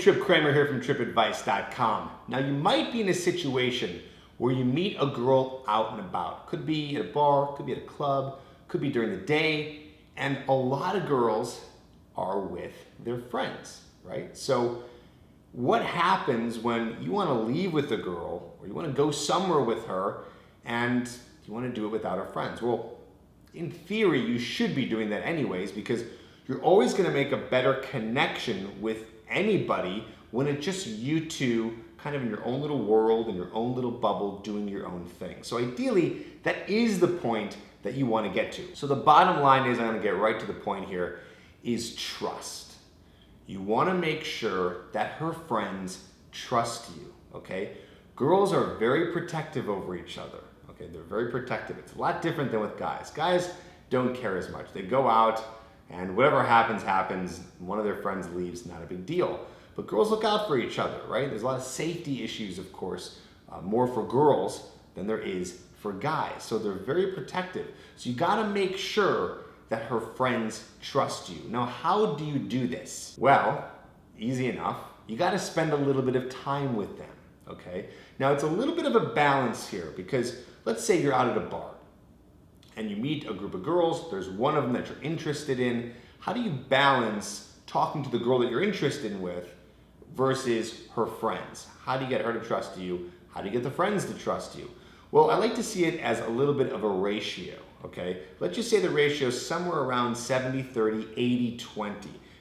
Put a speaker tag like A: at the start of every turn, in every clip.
A: Tripp Kramer here from TrippAdvice.com. Now you might be in a situation where you meet a girl out and about. Could be at a bar, could be at a club, could be during the day, and a lot of girls are with their friends, right? So what happens when you want to leave with a girl or you want to go somewhere with her and you want to do it without her friends? Well, in theory, you should be doing that anyways because you're always going to make a better connection with anybody when it's just you two kind of in your own little world, in your own little bubble, doing your own thing. So ideally, that is the point that you want to get to. So the bottom line is, I'm going to get right to the point here, is trust. You want to make sure that her friends trust you, okay? Girls are very protective over each other, okay? They're very protective. It's a lot different than with guys. Guys don't care as much. They go out and whatever happens, happens. One of their friends leaves, not a big deal. But girls look out for each other, right? There's a lot of safety issues, of course, more for girls than there is for guys. So they're very protective. So you gotta make sure that her friends trust you. Now, how do you do this? Well, easy enough. You gotta spend a little bit of time with them, okay? Now, it's a little bit of a balance here because let's say you're out at a bar and you meet a group of girls, there's one of them that you're interested in. How do you balance talking to the girl that you're interested in with versus her friends? How do you get her to trust you? How do you get the friends to trust you? Well, I like to see it as a little bit of a ratio, okay? Let's just say the ratio is somewhere around 70-30, 80-20,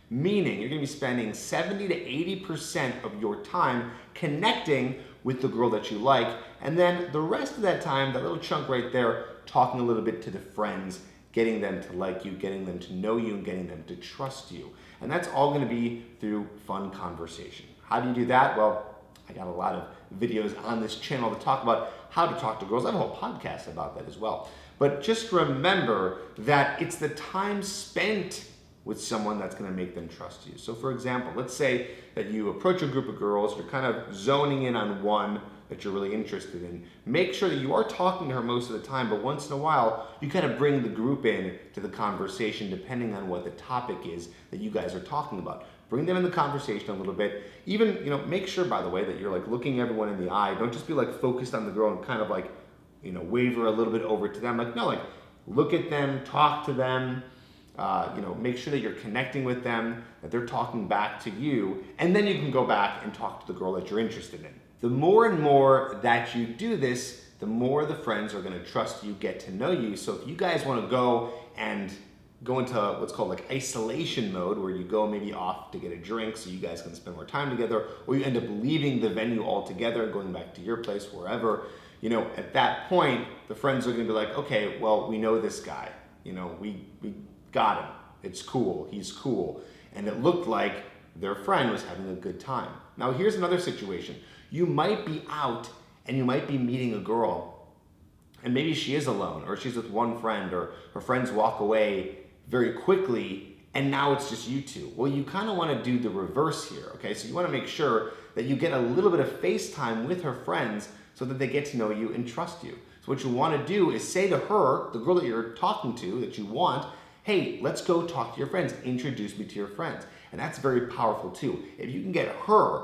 A: meaning you're gonna be spending 70 to 80% of your time connecting with the girl that you like, and then the rest of that time, that little chunk right there, talking a little bit to the friends, getting them to like you, getting them to know you, and getting them to trust you. And that's all gonna be through fun conversation. How do you do that? Well, I got a lot of videos on this channel to talk about how to talk to girls. I have a whole podcast about that as well. But just remember that it's the time spent with someone that's gonna make them trust you. So for example, let's say that you approach a group of girls, you're kind of zoning in on one that you're really interested in. Make sure that you are talking to her most of the time, but once in a while, you kind of bring the group in to the conversation depending on what the topic is that you guys are talking about. Bring them in the conversation a little bit. Even, make sure, by the way, that you're like looking everyone in the eye. Don't just be like focused on the girl and kind of like, waver a little bit over to them. Like, no, like look at them, talk to them, make sure that you're connecting with them, that they're talking back to you, and then you can go back and talk to the girl that you're interested in. The more and more that you do this, the more the friends are gonna trust you, get to know you. So if you guys wanna go into what's called like isolation mode, where you go maybe off to get a drink so you guys can spend more time together, or you end up leaving the venue altogether, going back to your place, wherever, at that point, the friends are gonna be like, okay, well, we know this guy, we got him, it's cool, he's cool. And it looked like their friend was having a good time. Now here's another situation. You might be out and you might be meeting a girl and maybe she is alone or she's with one friend or her friends walk away very quickly and now it's just you two. Well, you kind of want to do the reverse here, okay? So you want to make sure that you get a little bit of FaceTime with her friends so that they get to know you and trust you. So what you want to do is say to her, the girl that you're talking to, that you want, hey, let's go talk to your friends, introduce me to your friends. And that's very powerful too. If you can get her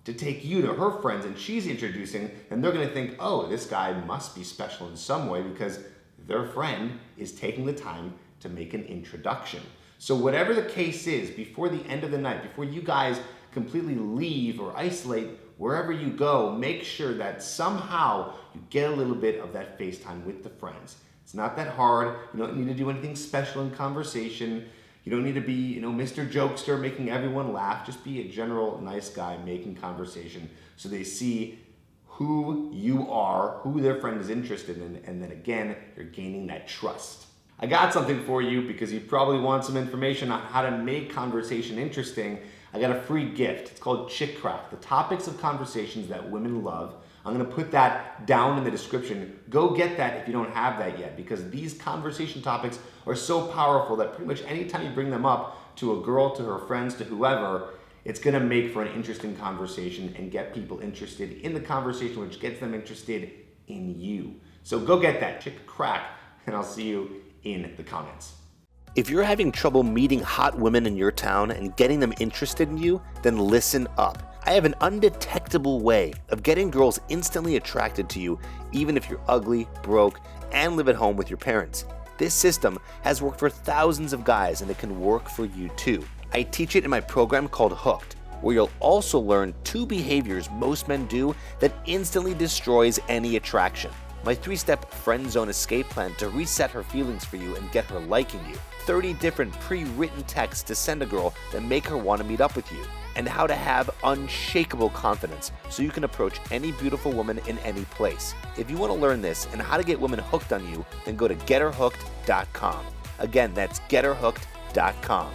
A: to take you to her friends and she's introducing, then they're gonna think, oh, this guy must be special in some way because their friend is taking the time to make an introduction. So whatever the case is, before the end of the night, before you guys completely leave or isolate, wherever you go, make sure that somehow you get a little bit of that FaceTime with the friends. It's not that hard. You don't need to do anything special in conversation. You don't need to be, Mr. Jokester making everyone laugh. Just be a general nice guy making conversation so they see who you are, who their friend is interested in, and then again, you're gaining that trust. I got something for you because you probably want some information on how to make conversation interesting. I got a free gift. It's called Chick Crack, the topics of conversations that women love. I'm gonna put that down in the description. Go get that if you don't have that yet, because these conversation topics are so powerful that pretty much anytime you bring them up to a girl, to her friends, to whoever, it's gonna make for an interesting conversation and get people interested in the conversation, which gets them interested in you. So go get that, Chick Crack, and I'll see you in the comments. If you're having trouble meeting hot women in your town and getting them interested in you, then listen up. I have an undetectable way of getting girls instantly attracted to you, even if you're ugly, broke, and live at home with your parents. This system has worked for thousands of guys, and it can work for you too. I teach it in my program called Hooked, where you'll also learn 2 behaviors most men do that instantly destroys any attraction. My 3-step friend zone escape plan to reset her feelings for you and get her liking you. 30 different pre-written texts to send a girl that make her want to meet up with you. And how to have unshakable confidence so you can approach any beautiful woman in any place. If you want to learn this and how to get women hooked on you, then go to getherhooked.com. Again, that's getherhooked.com.